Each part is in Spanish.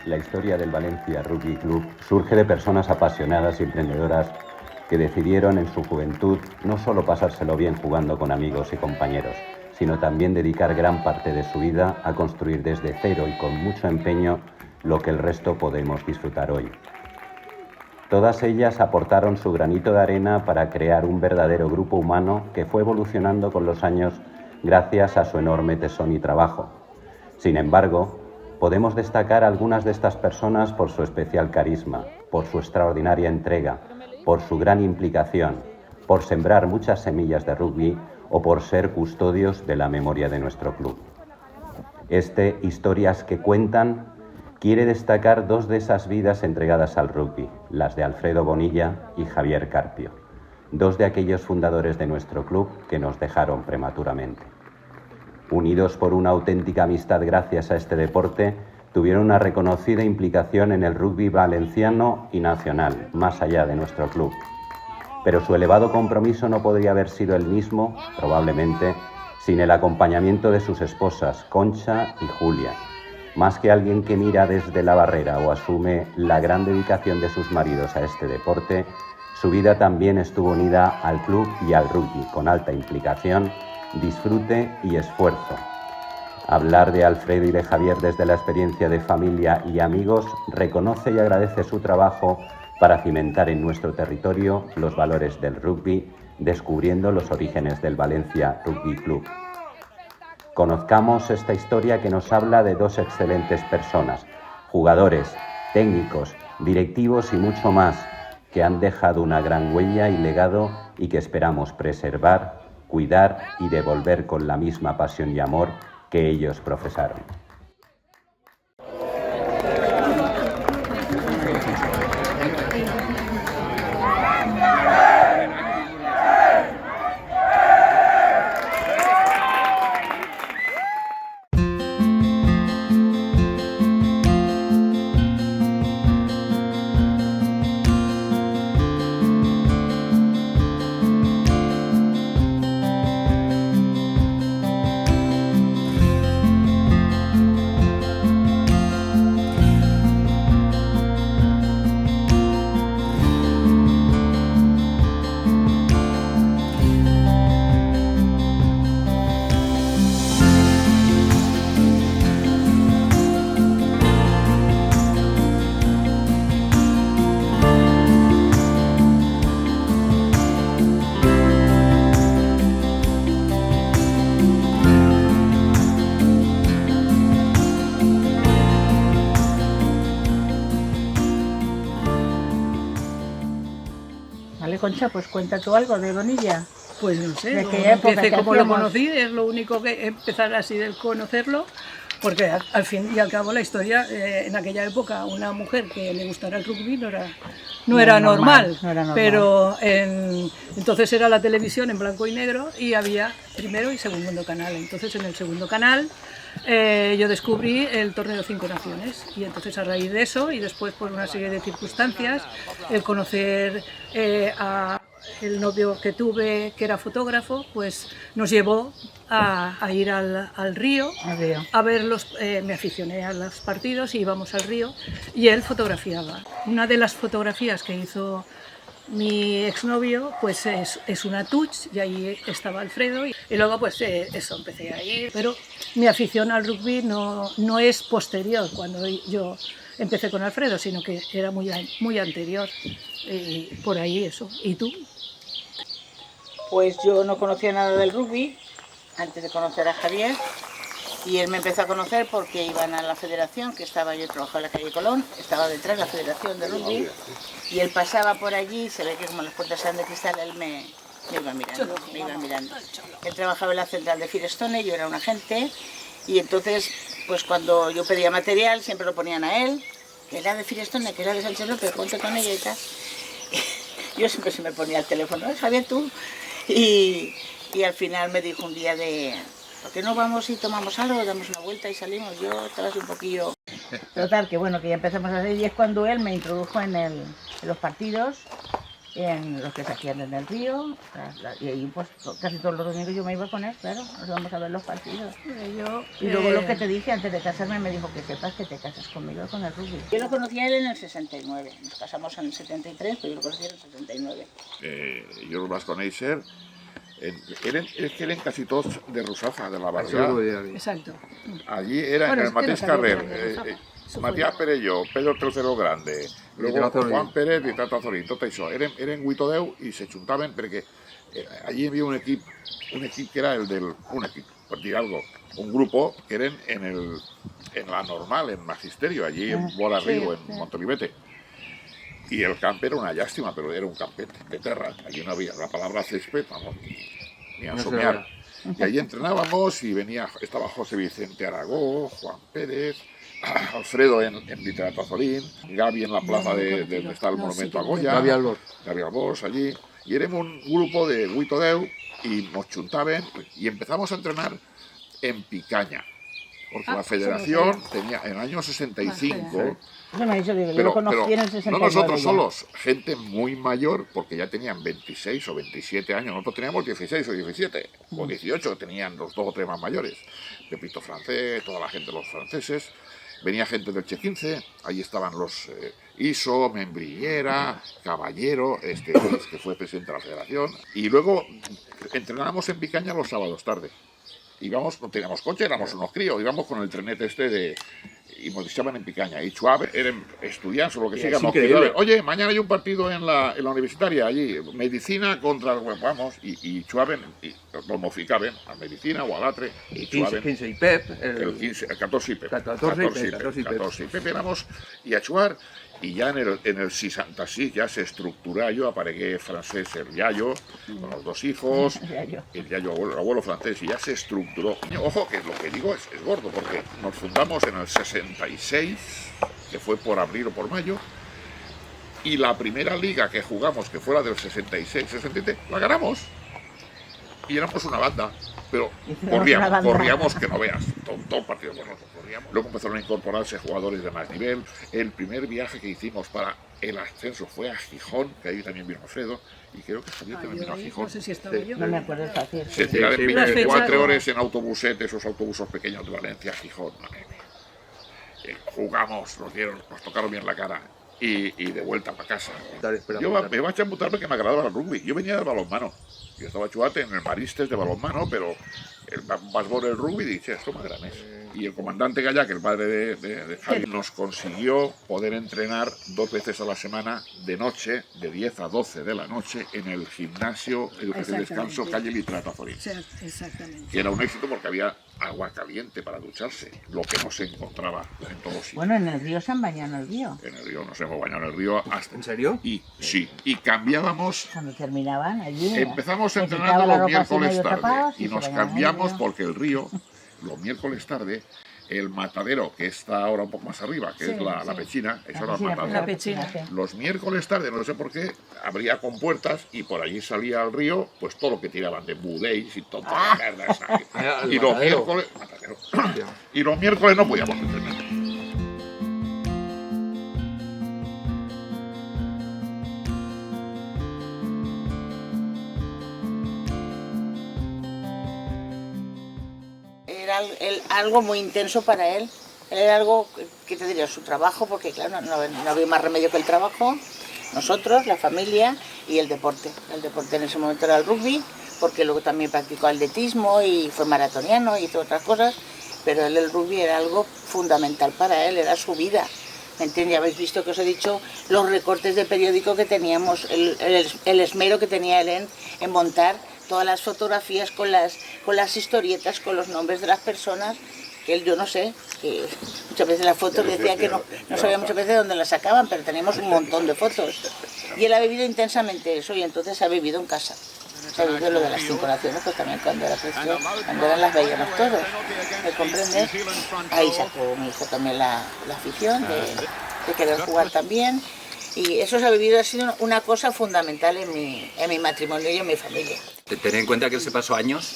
La historia del Valencia Rugby Club surge de personas apasionadas y emprendedoras que decidieron en su juventud no solo pasárselo bien jugando con amigos y compañeros, sino también dedicar gran parte de su vida a construir desde cero y con mucho empeño lo que el resto podemos disfrutar hoy. Todas ellas aportaron su granito de arena para crear un verdadero grupo humano que fue evolucionando con los años gracias a su enorme tesón y trabajo. Sin embargo, podemos destacar a algunas de estas personas por su especial carisma, por su extraordinaria entrega, por su gran implicación, por sembrar muchas semillas de rugby o por ser custodios de la memoria de nuestro club. Historias que cuentan, quiere destacar dos de esas vidas entregadas al rugby, las de Alfredo Bonilla y Javier Carpio, dos de aquellos fundadores de nuestro club que nos dejaron prematuramente. Unidos por una auténtica amistad gracias a este deporte, tuvieron una reconocida implicación en el rugby valenciano y nacional, más allá de nuestro club. Pero su elevado compromiso no podría haber sido el mismo, probablemente, sin el acompañamiento de sus esposas, Concha y Julia. Más que alguien que mira desde la barrera o asume la gran dedicación de sus maridos a este deporte, su vida también estuvo unida al club y al rugby, con alta implicación, disfrute y esfuerzo. Hablar de Alfredo y de Javier desde la experiencia de familia y amigos reconoce y agradece su trabajo para cimentar en nuestro territorio los valores del rugby, descubriendo los orígenes del Valencia Rugby Club. Conozcamos esta historia que nos habla de dos excelentes personas, jugadores, técnicos, directivos y mucho más, que han dejado una gran huella y legado y que esperamos preservar, cuidar y devolver con la misma pasión y amor que ellos profesaron. Vale, Concha, pues cuenta tú algo de Bonilla. Pues no sé, ¿De qué época, empecé qué como lo hacíamos? conocí, es lo único que empezar así de conocerlo, porque al fin y al cabo la historia, en aquella época una mujer que le gustara el rugby no era normal, no era normal. pero entonces era la televisión en blanco y negro y había primero y segundo canal, entonces en el segundo canal yo descubrí el torneo 5 Naciones y entonces a raíz de eso y después por una serie de circunstancias, el conocer a el novio que tuve, que era fotógrafo, pues nos llevó a ir al río, a ver me aficioné a los partidos y íbamos al río y él fotografiaba. Una de las fotografías que hizo mi exnovio pues es una touch y ahí estaba Alfredo y luego pues eso, empecé a ir, pero mi afición al rugby no es posterior cuando yo empecé con Alfredo, sino que era muy anterior, por ahí eso. ¿Y tú? Pues yo no conocía nada del rugby antes de conocer a Javier y él me empezó a conocer porque iban a la federación, que yo trabajaba en la calle Colón, estaba detrás de la federación de rugby y él pasaba por allí y se ve que como las puertas eran de cristal él me iba mirando. Él trabajaba en la central de Firestone, yo era un agente y entonces pues cuando yo pedía material siempre lo ponían a él, que era de Firestone, que era de Sánchez López, ponte con ella y tal. Yo siempre se me ponía el teléfono, Javier, tú. Y al final me dijo un día ¿por qué no vamos y tomamos algo, damos una vuelta y salimos? Yo estaba así un poquillo... Total, que bueno, que ya empezamos a hacer y es cuando él me introdujo en los partidos en los que se hacían en el río, y ahí pues casi todos los domingos yo me iba con él, claro, nos íbamos a ver los partidos. Y luego lo que te dije antes de casarme, me dijo que sepas que te casas conmigo con el rugby. Yo lo conocí a él en el 69, nos casamos en el 73, pero yo lo conocí en el 69. Yo los vasconeser, eran casi todos de Rusafa, de la barriada. Exacto. Allí era Bueno, en el es que no Mateix sabía Carrer, que era de Rusafa. Matías Perelló, Pedro III Grande, luego Juan Pérez i Tata Zorín, tot això. Eren 8 o 10 i se juntaven perquè allí hi havia un equip que era el del... un equip, per dir algo, un grupo que eren en la normal, en Magisterio, allí en Bola Río, en Montolivete. Y el camp era una llástima, pero era un campet de terra. Allí no había la palabra césped, vamos, ni a somear. Y allí entrenábamos y estaba José Vicente Aragó, Juan Pérez, Alfredo en Literato Azorín, Gaby en la plaza de donde está el monumento a Goya, Gaby Albors allí. Y éramos un grupo de 8 o 10 y nos juntaban y empezamos a entrenar en Picaña. Porque la federación tenía en el año 65... Bueno, eso digo, yo lo conocí en el 69. No nosotros solos, gente muy mayor, porque ya tenían 26 o 27 años. Nosotros teníamos 16 o 17, o 18, tenían los 2 o 3 más mayores. Pepito Francés, toda la gente, los franceses. Venía gente del Che 15, ahí estaban los Iso, Membrillera, Caballero, que fue presidente de la federación. Y luego entrenábamos en Picaña los sábados tarde. Íbamos, no teníamos coche, éramos unos críos, íbamos con el trenete y nos echaban en Picaña. Y Chuave, eran estudiantes o lo que sea, nos quedaban, oye, mañana hay un partido en la universitaria, allí, medicina contra el vamos, y Chuave, lo modificaban a medicina o al atre. Y 15 y Pep. El 14 y Pep. 14 y Pep éramos, y a Chuar. Y ya en el 66 ya se estructura, yo aparegué francés el Yayo, con los 2 hijos, el Yayo abuelo francés, y ya se estructuró. Ojo, que lo que digo es gordo, porque nos fundamos en el 66, que fue por abril o por mayo, y la primera liga que jugamos, que fue la del 66-67, la ganamos. Y éramos una banda, pero corríamos que no veas, todo el partido con nosotros. Luego empezaron a incorporarse jugadores de más nivel. El primer viaje que hicimos para el ascenso fue a Gijón, que ahí también vino Alfredo, y creo que Javier también vino a Gijón. No sé si estaba yo. No me acuerdo el fácil. Se tiraron 24 horas en autobusetes, esos autobuses pequeños de Valencia a Gijón. Jugamos, nos tocaron bien la cara. Y de vuelta para casa. Yo me iba a chambutar porque me agradaba el rugby. Yo venía del balonmano. Yo estaba chuate en el Maristes de balonmano, pero el más bueno del rugby dice, esto más grande. Y el comandante Gallá, que el padre de Javi, nos consiguió poder entrenar 2 veces a la semana de noche, de 10 a 12 de la noche, en el gimnasio Educación y Descanso, calle Literato Azorín. Exactamente. Que era un éxito porque había agua caliente para ducharse, lo que no se encontraba en todos sitios. Bueno, en el río se han bañado en el río. En el río, nos hemos bañado en el río hasta... ¿En serio? Y sí, y cambiábamos... Cuando terminaban allí... Empezamos entrenando los miércoles tarde y nos cambiamos porque el río, los miércoles tarde, el matadero, que está ahora un poco más arriba, que es la Pechina, eso era el matadero. La Pechina. Los miércoles tarde, no sé por qué, abría compuertas y por allí salía al río, pues todo lo que tiraban de budéis y toda la mierda esa. Y los miércoles... Y los miércoles no podíamos entrenar. Era algo muy intenso para él. Era algo, ¿qué te diría? Su trabajo, porque claro, no había más remedio que el trabajo. Nosotros, la familia y el deporte. El deporte en ese momento era el rugby, porque luego también practicó atletismo y fue maratoniano y todas otras cosas. Pero él, el rugby era algo fundamental para él, era su vida. ¿Me entiendes? Ya habéis visto que os he dicho los recortes de periódico que teníamos, el esmero que tenía él en montar todas las fotografías con las historietas, con los nombres de las personas, que él, yo no sé, que muchas veces las fotos decía que no sabía muchas veces dónde las sacaban, pero teníamos un montón de fotos. Y él ha vivido intensamente eso y entonces ha vivido en casa. Se ha vivido lo de las 5 naciones, pues también cuando era precio, cuando eran las veíamos todos, ¿me comprendes? Ahí sacó mi hijo también la afición de querer jugar también. Y eso se ha vivido, ha sido una cosa fundamental en mi matrimonio y en mi familia. Tener en cuenta que él se pasó años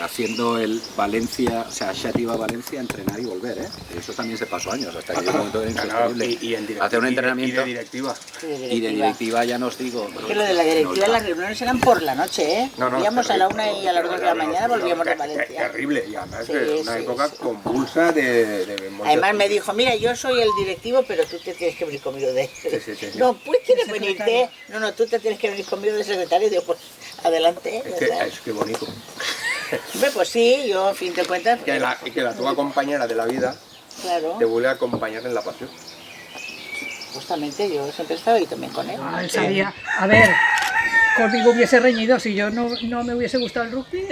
haciendo el Valencia, o sea, Xàtiva Valencia, entrenar y volver, ¿eh? Eso también se pasó años, hasta que llegó un momento de insostenible. Hacer un entrenamiento. Y de directiva. Y de directiva ya nos digo. Que lo de la directiva, las reuniones eran por la noche, ¿eh? No, Íbamos a la 1 y a las 2 de la mañana volvíamos de Valencia. Terrible, y además Sí, de una sí, época sí. convulsa de Además me dijo, mira, yo soy el directivo, pero tú te tienes que venir conmigo de... Sí. No, pues quieres venirte. No, tú te tienes que venir conmigo de secretario. Y digo, pues adelante. Es que bonito. Hombre, pues sí, yo, a fin de cuentas, Que la tua compañera de la vida claro, te vuelve a acompañar en la pasión. justamente yo siempre he estado ahí también con él. Él sabía, a ver, conmigo hubiese reñido si yo no me hubiese gustado el rugby.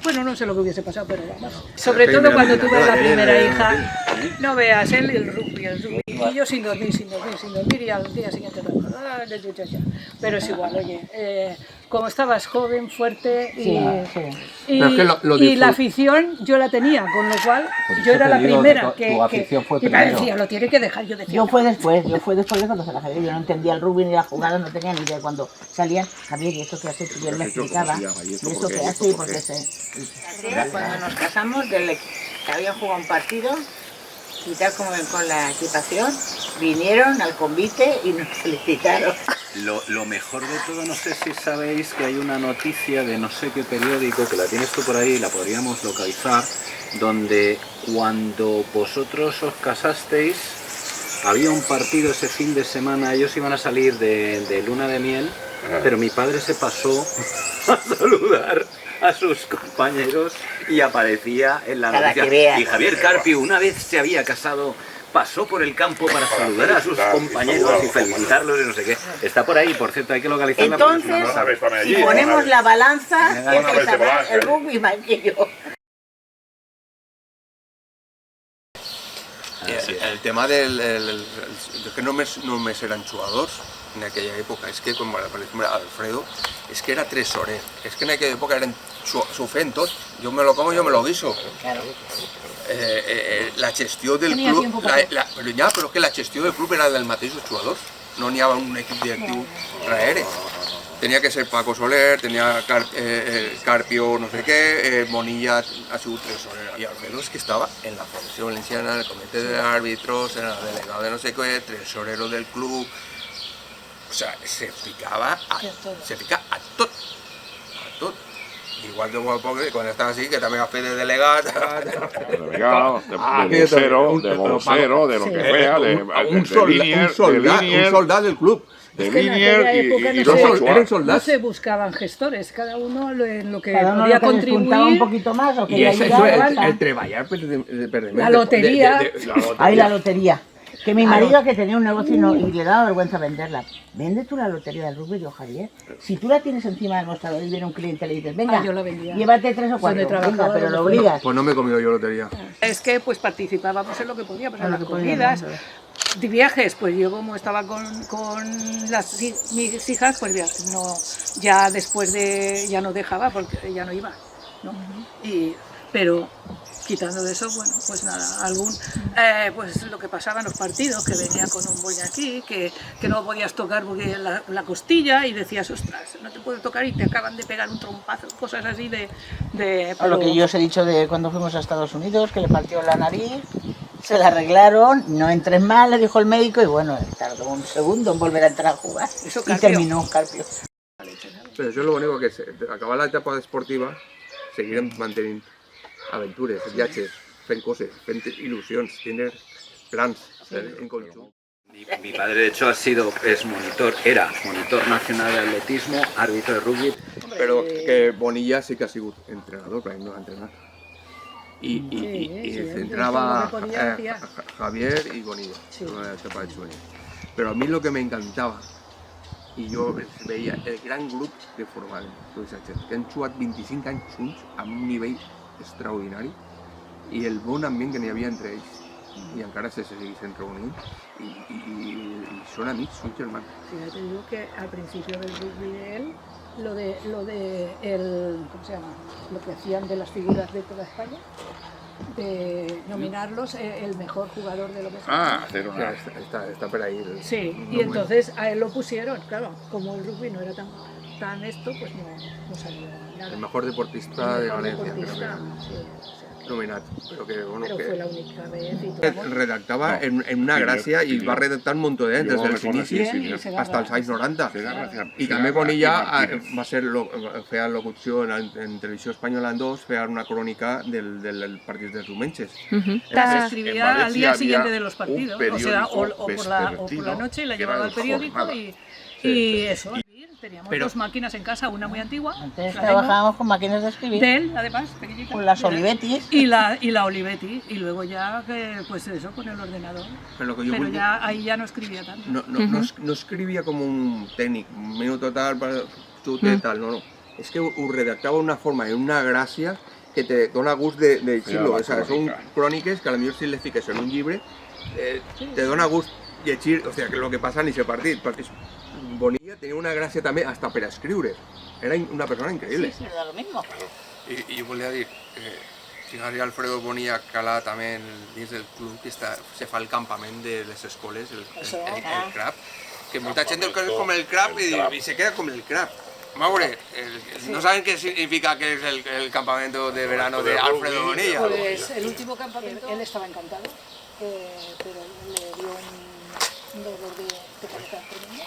Bueno, no sé lo que hubiese pasado, pero vamos. Sobre todo cuando tuve la primera hija, no veas él el rugby. Y yo sin dormir, y al día siguiente, pero es igual, oye, como estabas joven, fuerte y, Sí. y, Pero es que lo y la disfrut- afición yo la tenía, con lo cual Por yo eso era te la digo primera que tu afición fue y me primero. decía, lo tiene que dejar, yo decía, Yo no. fue después de conocer a Javier. Yo no entendía el rugby ni la jugada, no tenía ni idea. Cuando salían, Javier, ¿y esto qué hace? Y él me explicaba, ¿y esto qué hace? Porque cuando nos casamos, que habían jugado un partido, y tal como con la equipación, vinieron al convite y nos felicitaron. Lo mejor de todo, no sé si sabéis que hay una noticia de no sé qué periódico, que la tienes tú por ahí, la podríamos localizar, donde cuando vosotros os casasteis, había un partido ese fin de semana, ellos iban a salir de luna de miel, pero mi padre se pasó a saludar a sus compañeros y aparecía en la Para noticia. que veas. Y Javier Carpio una vez se había casado, pasó por el campo para saludar a sus compañeros y felicitarlos y no sé qué. Está por ahí, por cierto, hay que localizarla. Entonces, si ponemos la balanza, Una vez empieza de más balanza, el rugby más que yo. El tema del que només eren jugadors en aquella època, és que, com per exemple, Alfredo, és que era tresorer, és que en aquella època s'ho feien tot, jo me lo como, jo me lo guiso. Claro. La gestió del Tenia club, tiempo para però que la gestió del club era dels mateixos jugadors, no n'hi havia un equip directiu darrere. Tenia que ser Paco Soler, tenia Carpio, no sé què, Bonilla ha sigut tresorer, i Alfredo és que estava en la Federació Valenciana, en el comitè de árbitros, en el delegado de no sé què, tresorero del club, o sea, se ficava a tot, a tot. Igual que quan estava així, que també va fer de delegat, Delegado, de vocero, de lo que sea, un soldado del club. de Es que en Linier aquella época y no los se- actuales. No se buscaban gestores, cada uno en lo que Cada uno podía lo que les juntaba un contribuir. poquito más o que Y le eso ayudaba. es el treballar per La lotería. Ahí la lotería. Que mi marido que tenía un negocio y le daba vergüenza venderla. Vende tú la lotería del rugby, yo Javier. Si tú la tienes encima del mostrador y viene un cliente y le dices, venga, yo la vendía. llévate 3 o 4, Donde trabajaba, pero lo donde obligas. Pues no me he comido yo lotería. Es que pues participábamos en lo que podíamos, en En lo las que podíamos, comidas. De viajes, pues yo como estaba con mis hijas, pues ya después ya no dejaba porque ya no iba, ¿no? Pero quitando de eso, bueno, pues nada, pues lo que pasaba en los partidos, que venía con un boy aquí, que no podías tocar porque la costilla y decías, ostras, no te puedo tocar y te acaban de pegar un trompazo, cosas así O lo que yo os he dicho de cuando fuimos a Estados Unidos, que le partió la nariz, se la arreglaron, no entres mal, le dijo el médico, y bueno, tardó un segundo en volver a entrar a jugar. Eso, Y Carpio. terminó Carpio. Però això és l'únic que acabar l'etapa esportiva seguirem mantenint aventures, viatges, fent coses, fent il·lusions, tenir plans en conjunt. Mi padre de hecho era monitor nacional de atletismo, árbitro de rugby. Però que Bonilla sí que ha sigut entrenador, perquè no ha entrenat. I sí, centrava lo que podía hacía. Javier y Bonilla, Sí. en la etapa de Sueño. Pero a mí lo que me encantava, i jo veia el gran grup que formaven tots els gent, que han jugat 25 anys junts amb un nivell extraordinari i el bon ambient que n'hi havia entre ells. I encara se segueixen reunint i són amics, són germans. Sí, ya te digo que al principio del rugby de él, ¿cómo se llama? Lo que hacían de las figuras de toda España, de nominarlos el mejor jugador de lo que sea. Hacer O sea, una... está per ahí. Sí, y entonces a él lo pusieron, claro, como el rugby no era tan tan esto, pues no salió nada. El mejor deportista de El mejor Valencia, deportista, creo que sí, o sea, nominat. Pero que, bueno, pero que fue la única vez y todo. redactava No, en una gràcia i sí, va redactar un munt d'anys, des dels inicis sí, sí. fins als anys 90. I Sí, també sí, Bonilla Martínez. va ser feia locució en Televisió Espanyola en 2, feia una crònica del partit dels diumenges. Se escribía en al Valencia día siguiente había de los un partidos, o sea, o por la vespertino noche la que era llevaba el al periódico Jornada. y eso. Teníamos Pero- 2 máquinas en casa, una muy antigua, Antes la trabajábamos con máquinas de escribir, de él, además, pequeñita. con las Olivetti. Y la Olivetti, y luego ya, pues eso, con el ordenador. Però que jo Pero vull dir, ya ahí ya no escribía tanto. no escrivia com un tècnic, un minut tal, tal, no. És que ho redactava d'una forma i una gràcia que te dona gust de llegir-lo. O sea, són cròniques que potser si les fiques en un llibre te dona gust llegir, o sea, que lo que passa en aquest partit, perquè Bonilla tenia una gràcia també hasta per escriure. Era una persona increïble. Sí, era lo mismo. I jo volia dir, Xinari Alfredo Bonilla calà també dins del club que se fa el campament de les escoles, el CRAP, que molta gent diu que és com el CRAP i se queda com el CRAP. Maure, no saben qué significa que es el campamento de verano de Alfredo Bonilla. Pues el último campamento, él estaba encantado, pero le dio un dolor de cabeza tremendo.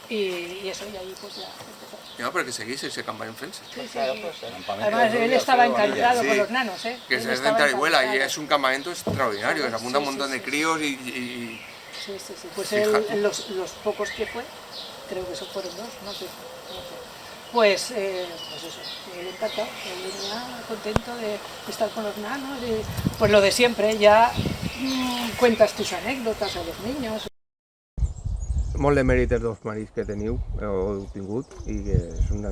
Y eso, y ahí pues ya empezó. No, pero que seguís ese campamento en Fense. Sí. Además, él estaba encantado con los nanos, ¿eh? Que Él es de estaba Tarihuela y encantado. es un campamento extraordinario, que se apunta un montón de críos y Sí. Pues Fíjate. él, los pocos que fue, creo que eso fueron 2, no sé. Pues eso, él encantado, él venía contento de estar con los nanos, pues lo de siempre, ya cuentas tus anécdotas a los niños. Molt de mèrit els dos marits que teniu, o heu tingut, i que és una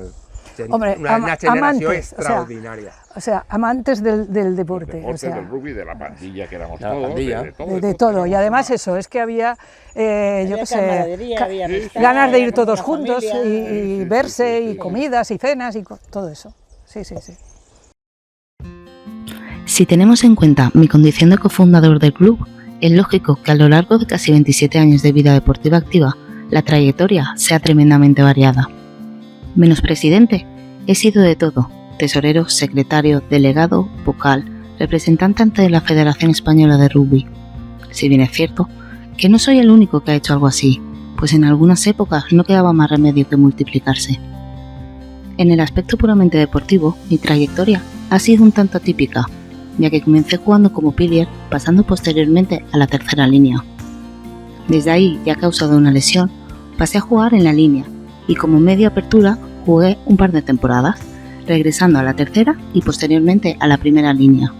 Hombre, generació amantes, extraordinaria. O sea, amantes del deporte. O sea, del rugby, de la pandilla que éramos De la todos, pandilla. de todo. Y además eso, es que había, yo qué sé, camaradería, había amistad, ganas de ir había como todos una juntos familia. y verse y comidas y cenas y todo eso. Sí. Si tenemos en cuenta mi condición de cofundador del club, es lógico que a lo largo de casi 27 años de vida deportiva activa, la trayectoria sea tremendamente variada. Menos presidente, he sido de todo: tesorero, secretario, delegado, vocal, representante ante la Federación Española de Rugby. Si bien es cierto que no soy el único que ha hecho algo así, pues en algunas épocas no quedaba más remedio que multiplicarse. En el aspecto puramente deportivo, mi trayectoria ha sido un tanto atípica, ya que comencé jugando como pilier, pasando posteriormente a la tercera línea. Desde ahí, ya causado una lesión, pasé a jugar en la línea y como media apertura jugué un par de temporadas, regresando a la tercera y posteriormente a la primera línea.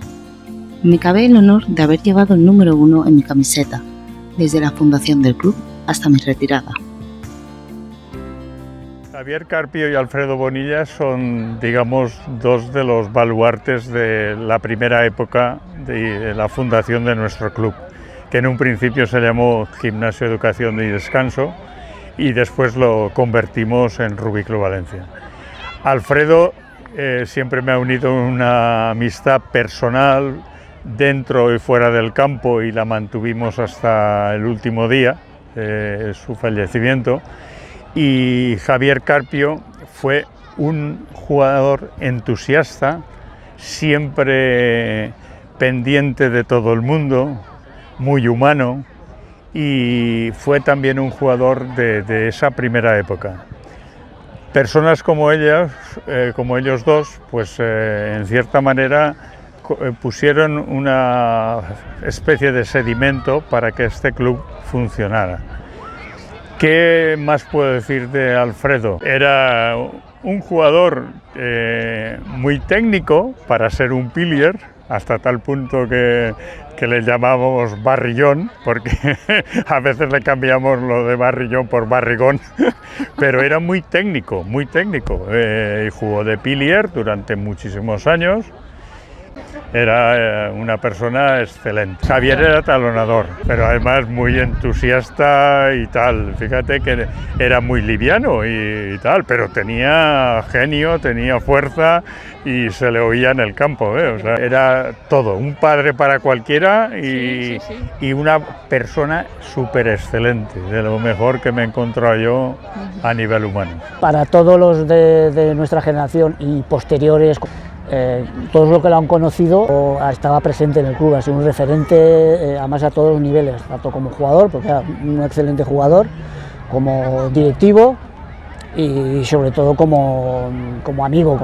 Me cabe el honor de haber llevado el número 1 en mi camiseta, desde la fundación del club hasta mi retirada. Javier Carpio y Alfredo Bonilla son, digamos, dos de los baluartes de la primera época de la fundación de nuestro club, que en un principio se llamó Gimnasio Educación y Descanso y después lo convertimos en Rugby Club Valencia. Alfredo siempre me ha unido una amistad personal dentro y fuera del campo y la mantuvimos hasta el último día, su fallecimiento. Y Javier Carpio fue un jugador entusiasta, siempre pendiente de todo el mundo, muy humano, y fue también un jugador de esa primera época. Personas como ellos dos, pues en cierta manera pusieron una especie de sedimento para que este club funcionara. ¿Qué más puedo decir de Alfredo? Era un jugador muy técnico para ser un pilier, hasta tal punto que le llamábamos barrillón, porque a veces le cambiamos lo de barrillón por barrigón, pero era muy técnico, y jugó de pilier durante muchísimos años. Era una persona excelente. Javier era talonador, pero además muy entusiasta y tal. Fíjate que era muy liviano y tal, pero tenía genio, tenía fuerza y se le oía en el campo, ¿eh? O sea, era todo, un padre para cualquiera y una persona súper excelente, de lo mejor que me he encontrado yo a nivel humano. Para todos los de nuestra generación y posteriores, todos los que lo han conocido, estaba presente en el club, ha sido un referente, además a todos los niveles, tanto como jugador, porque era un excelente jugador, como directivo y sobre todo como amigo,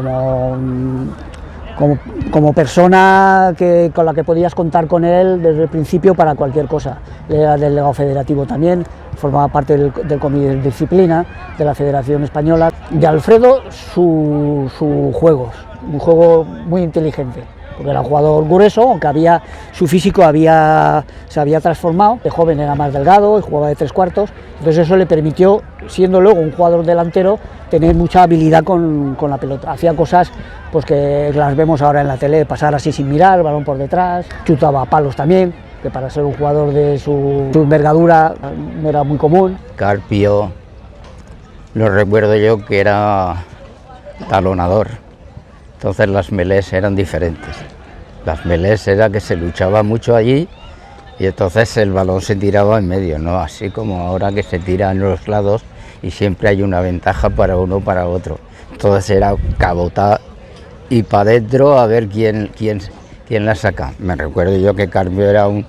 como persona con la que podías contar con él desde el principio para cualquier cosa. Él era delegado federativo también, formaba parte del comité de disciplina de la Federación Española. De Alfredo, sus juegos, un juego muy inteligente, porque era un jugador grueso, aunque su físico se había transformado. De joven era más delgado y jugaba de 3/4, entonces eso le permitió, siendo luego un jugador delantero, tener mucha habilidad con la pelota. Hacía cosas pues que las vemos ahora en la tele, pasar así sin mirar, balón por detrás, chutaba a palos también, que para ser un jugador de su envergadura no era muy común. Carpio, lo recuerdo yo que era talonador, entonces las melés eran diferentes. Las melés era que se luchaba mucho allí y entonces el balón se tiraba en medio, no así como ahora que se tira en los lados y siempre hay una ventaja para uno o para otro. Entonces era cabotar y para adentro a ver quién la saca. Me recuerdo yo que Carpio era un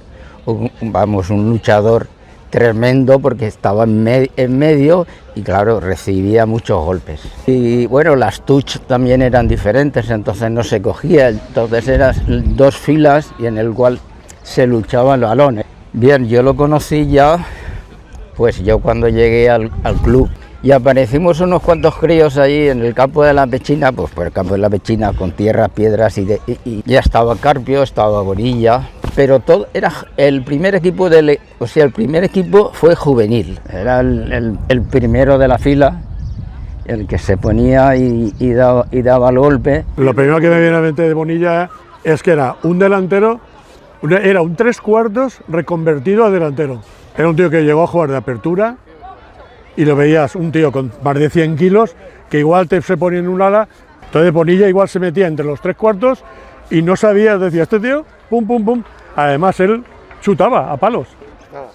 luchador tremendo porque estaba en medio y claro, recibía muchos golpes. Y bueno, las touch también eran diferentes, entonces no se cogía, entonces eran 2 filas y en el cual se luchaban los balones. Bien, yo lo conocí ya, pues yo cuando llegué al club y aparecimos unos cuantos críos ahí en el campo de la Pechina, pues por el campo de la Pechina con tierras, piedras y ya estaba Carpio, estaba Bonilla, pero todo era el primer equipo el primer equipo fue juvenil, era el primero de la fila, el que se ponía y daba el golpe. Lo primero que me viene a la mente de Bonilla es que era un delantero, era un 3/4 reconvertido a delantero. Era un tío que llegó a jugar de apertura y lo veías, un tío con más de 100 kilos, que igual se ponía en un ala, entonces Bonilla igual se metía entre los 3/4 y no sabía, decía, este tío, pum, pum, pum. Además él chutaba a palos,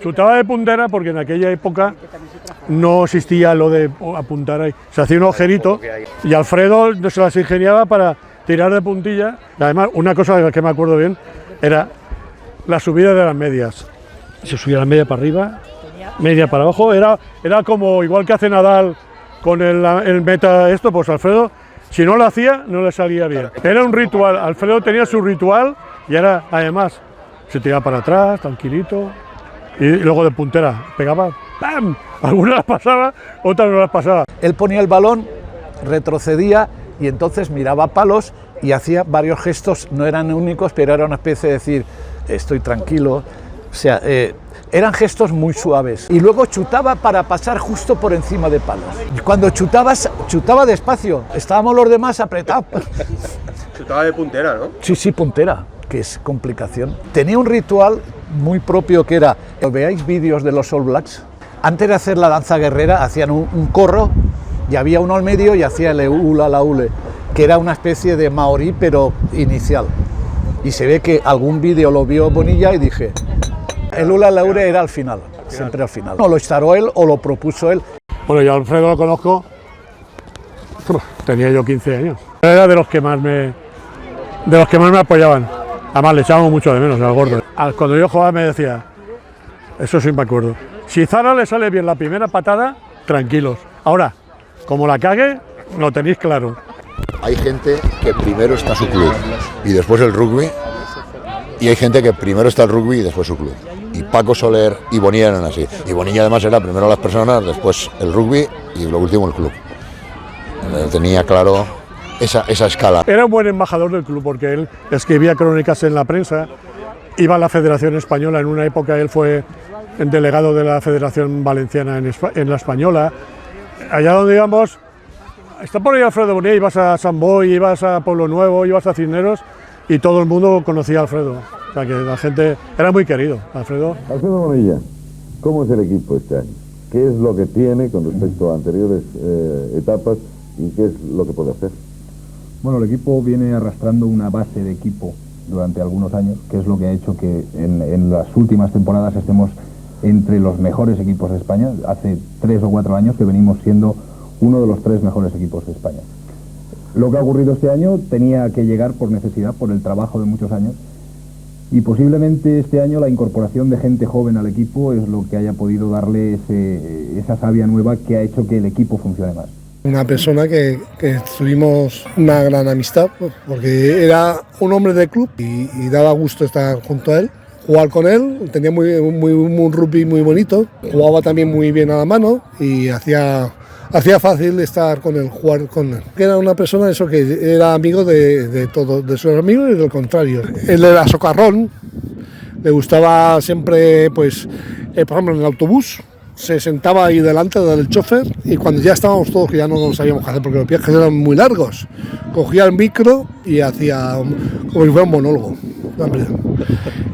chutaba de puntera porque en aquella época no existía lo de apuntar ahí, se hacía un agujerito y Alfredo se las ingeniaba para tirar de puntilla. Además, una cosa de la que me acuerdo bien era la subida de las medias, se subía la media para arriba, media para abajo, era como igual que hace Nadal con el meta esto, pues Alfredo, si no lo hacía, no le salía bien. Era un ritual, Alfredo tenía su ritual y era, además, se tiraba para atrás, tranquilito, y luego de puntera, pegaba, ¡pam! Algunas las pasaba, otras no las pasaba. Él ponía el balón, retrocedía y entonces miraba palos y hacía varios gestos, no eran únicos, pero era una especie de decir, estoy tranquilo, o sea, eran gestos muy suaves. Y luego chutaba para pasar justo por encima de palos. Cuando chutaba despacio, estábamos los demás apretados. Chutaba de puntera, ¿no? Sí, puntera, que es complicación. Tenía un ritual muy propio que era, ¿veáis vídeos de los All Blacks? Antes de hacer la danza guerrera hacían un corro y había uno al medio y hacía el hula la hule, que era una especie de maorí pero inicial. Y se ve que algún vídeo lo vio Bonilla y dije, el hula la hule era al final, siempre al final. O lo instaló él o lo propuso él. Bueno, yo a Alfredo lo conozco, tenía yo 15 años. Era de los que más me apoyaban. Además le echábamos mucho de menos al gordo. Cuando yo jugaba me decía, eso sí me acuerdo, si Zara le sale bien la primera patada, tranquilos. Ahora, como la cague, lo tenéis claro. Hay gente que primero está su club y después el rugby, y hay gente que primero está el rugby y después su club. Y Paco Soler y Bonilla eran así. Y Bonilla además era primero las personas, después el rugby y lo último el club. Tenía claro esa escala. Era un buen embajador del club porque él escribía crónicas en la prensa, iba a la Federación Española, en una época él fue delegado de la Federación Valenciana en la Española. Allá donde íbamos, está por ahí Alfredo Bonilla, ibas a San Boi, ibas a Pueblo Nuevo, ibas a Cisneros, y todo el mundo conocía a Alfredo. O sea que la gente era muy querido, Alfredo. Alfredo Bonilla, ¿cómo es el equipo este año? ¿Qué es lo que tiene con respecto a anteriores etapas y qué es lo que puede hacer? Bueno, el equipo viene arrastrando una base de equipo durante algunos años, que es lo que ha hecho que en las últimas temporadas estemos entre los mejores equipos de España. Hace 3 o 4 años que venimos siendo uno de los 3 mejores equipos de España. Lo que ha ocurrido este año tenía que llegar por necesidad, por el trabajo de muchos años, y posiblemente este año la incorporación de gente joven al equipo es lo que haya podido darle esa savia nueva que ha hecho que el equipo funcione más. Una persona que tuvimos una gran amistad, porque era un hombre de club y daba gusto estar junto a él, jugar con él. Tenía un rugby muy bonito, jugaba también muy bien a la mano y hacía fácil estar con él, jugar con él. Era una persona eso que era amigo de todos, de sus amigos y del contrario. Él era socarrón, le gustaba siempre, pues, por ejemplo, en el autobús, se sentaba ahí delante del chofer y cuando ya estábamos todos, que ya no sabíamos qué hacer porque los viajes eran muy largos, cogía el micro y hacía como si fuera un monólogo.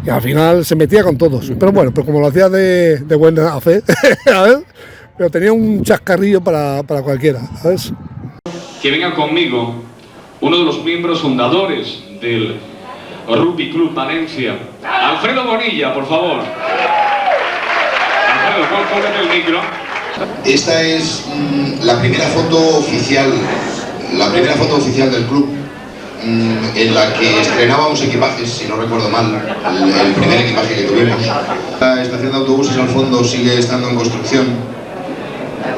Y al final se metía con todos, pero bueno, pues como lo hacía de buena fe, a ver, pero tenía un chascarrillo para cualquiera, ¿sabes? Que venga conmigo uno de los miembros fundadores del Rugby Club Valencia, Alfredo Bonilla, por favor. Alfredo, cógete el micro. Esta es la primera foto oficial del club, en la que estrenábamos equipajes, si no recuerdo mal, el primer equipaje que tuvimos. La estación de autobuses al fondo sigue estando en construcción.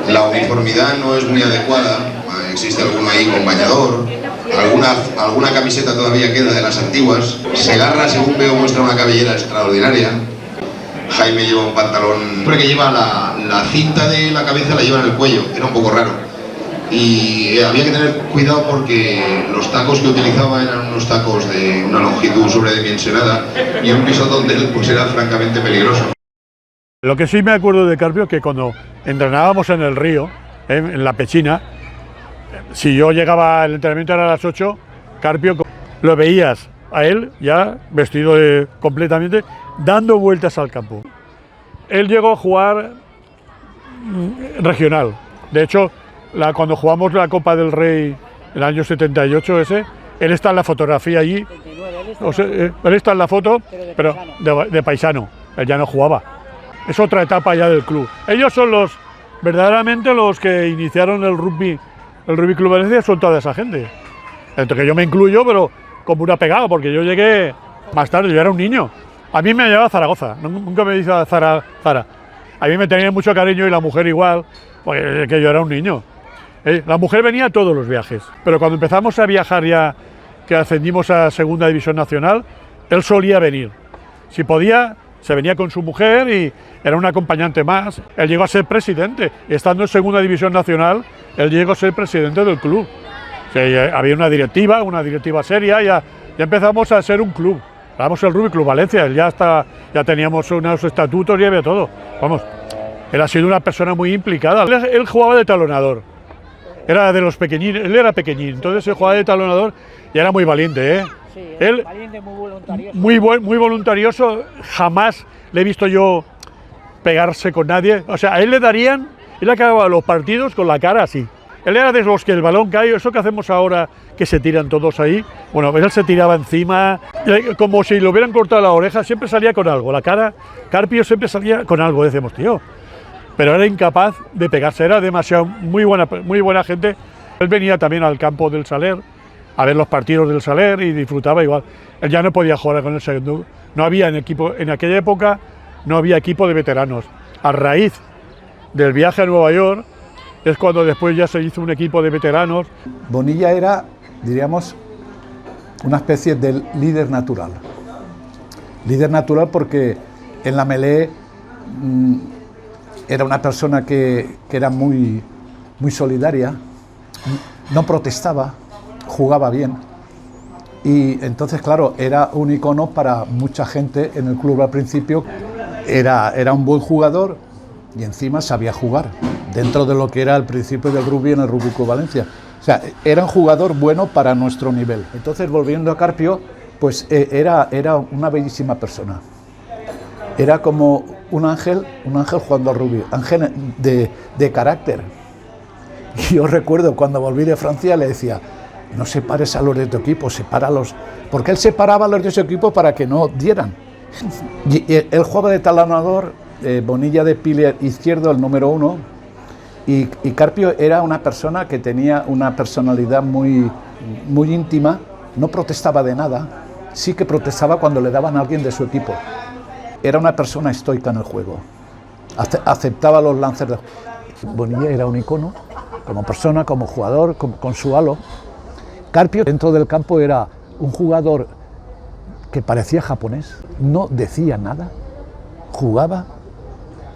La uniformidad no es muy adecuada, existe alguno ahí con bañador, alguna camiseta todavía queda de las antiguas. Segarra, según veo, muestra una cabellera extraordinaria. Jaime lleva un pantalón, siempre que lleva la cinta de la cabeza la lleva en el cuello, era un poco raro. Y había que tener cuidado porque los tacos que utilizaba eran unos tacos de una longitud sobredimensionada y un pisotón de él pues era francamente peligroso. Lo que sí me acuerdo de Carpio, que cuando entrenábamos en el río, en la Pechina, si yo llegaba, el entrenamiento era a las 8, Carpio lo veías a él ya vestido completamente, dando vueltas al campo. Él llegó a jugar regional. De hecho, cuando jugamos la Copa del Rey el año 78 él está en la fotografía allí. O sea, él está en la foto, pero de paisano. Él ya no jugaba. Es otra etapa ya del club. Ellos son verdaderamente los que iniciaron el rugby Club Valencia, son toda esa gente. Entre que yo me incluyo, pero como una pegada, porque yo llegué más tarde, yo era un niño. A mí me llevaba Zaragoza, nunca me dice Zara. A mí me tenía mucho cariño y la mujer igual, porque que yo era un niño. La mujer venía a todos los viajes, pero cuando empezamos a viajar ya, que ascendimos a Segunda División Nacional, él solía venir. Si podía, se venía con su mujer y era un acompañante más. Él llegó a ser presidente, estando en Segunda División Nacional, él llegó a ser presidente del club. O sea, había una directiva seria, ya empezamos a ser un club. Éramos el Rugby Club Valencia, ya teníamos unos estatutos y había todo. Vamos, él ha sido una persona muy implicada. Él jugaba de talonador, era de los pequeñines, él era pequeñín, entonces él jugaba de talonador y era muy valiente, ¿eh? Sí, él, valiente, muy voluntarioso. Muy voluntarioso, jamás le he visto yo pegarse con nadie. O sea, a él le darían, él acababa los partidos con la cara así. Él era de los que el balón cae, eso que hacemos ahora, que se tiran todos ahí. Bueno, él se tiraba encima, como si le hubieran cortado la oreja, siempre salía con algo. La cara, Carpio siempre salía con algo, decimos, tío. Pero era incapaz de pegarse, era demasiado, muy buena gente. Él venía también al campo del Saler, a ver los partidos del Saler y disfrutaba igual. Él ya no podía jugar con el segundo. No había en aquella época, no había equipo de veteranos. A raíz del viaje a Nueva York, es cuando después ya se hizo un equipo de veteranos. Bonilla era, diríamos, una especie de líder natural. Líder natural porque en la melee era una persona que era muy solidaria, no protestaba, jugaba bien. Y entonces, claro, era un icono para mucha gente en el club al principio. Era un buen jugador y encima sabía jugar, dentro de lo que era el principio del rugby en el Rugby Club Valencia. O sea, era un jugador bueno para nuestro nivel. Entonces, volviendo a Carpio, pues era una bellísima persona. Era como un ángel jugando al rugby, ángel de carácter. Y yo recuerdo cuando volví de Francia le decía, no separes a los de tu equipo, sepáralos, porque él separaba a los de su equipo para que no dieran. Y él jugaba de talonador, Bonilla de pilier izquierdo, el número 1, y Carpio era una persona que tenía una personalidad muy íntima, no protestaba de nada, sí que protestaba cuando le daban a alguien de su equipo. Era una persona estoica en el juego, aceptaba los lances de... Bonilla era un icono, como persona, como jugador, con su halo. Carpio dentro del campo era un jugador que parecía japonés, no decía nada, jugaba,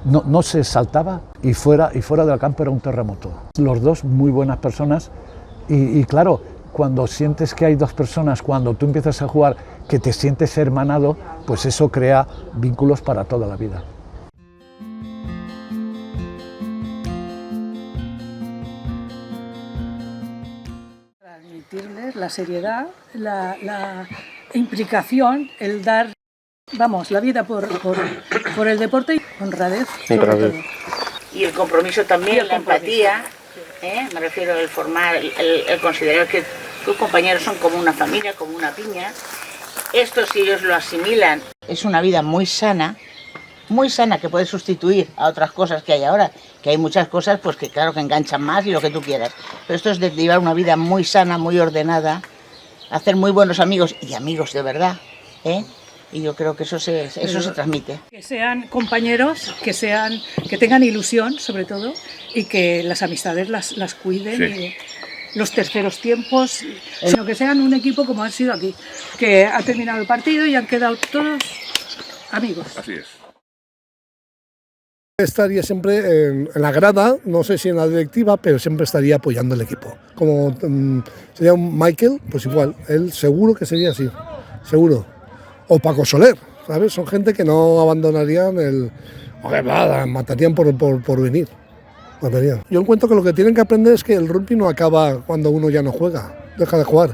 no se saltaba y fuera del campo era un terremoto. Los dos muy buenas personas y claro, cuando sientes que hay dos personas, cuando tú empiezas a jugar, que te sientes hermanado, pues eso crea vínculos para toda la vida. Transmitirles la seriedad, la implicación, el dar, vamos, la vida por el deporte y honradez. Y el compromiso también, la empatía, me refiero al formar, el considerar que tus compañeros son como una familia, como una piña. Esto, si ellos lo asimilan, es una vida muy sana, que puede sustituir a otras cosas que hay ahora, que hay muchas cosas pues que claro que enganchan más y lo que tú quieras. Pero esto es de llevar una vida muy sana, muy ordenada, hacer muy buenos amigos y amigos de verdad, y yo creo que eso se transmite. Que sean compañeros, que tengan ilusión sobre todo y que las amistades las cuiden. Sí. Y los terceros tiempos, sino que sean un equipo como han sido aquí, que ha terminado el partido y han quedado todos amigos. Así es. Estaría siempre en la grada, no sé si en la directiva, pero siempre estaría apoyando al equipo. Como sería un Michael, pues igual, él seguro que sería así, seguro. O Paco Soler, ¿sabes? Son gente que no abandonarían matarían por venir. Matarían. Yo encuentro que lo que tienen que aprender es que el rugby no acaba cuando uno ya no juega, deja de jugar,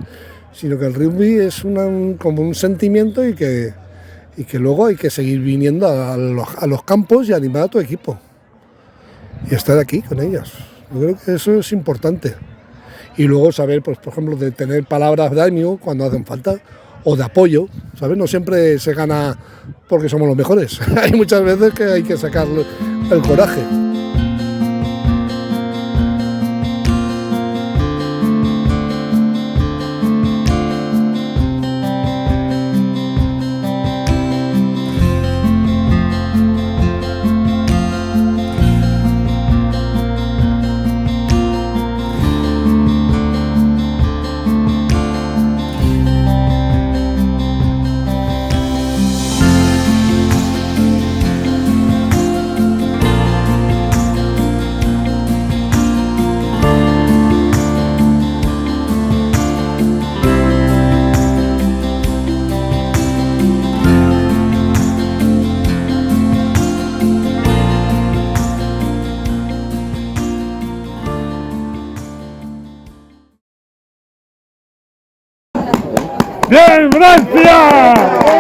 sino que el rugby es como un sentimiento y que luego hay que seguir viniendo a los campos y animar a tu equipo y estar aquí con ellos. Yo creo que eso es importante. Y luego saber, pues, por ejemplo, de tener palabras de ánimo cuando hacen falta o de apoyo, ¿sabes? No siempre se gana porque somos los mejores. Hay muchas veces que hay que sacar el coraje. ¡Bien, Francia!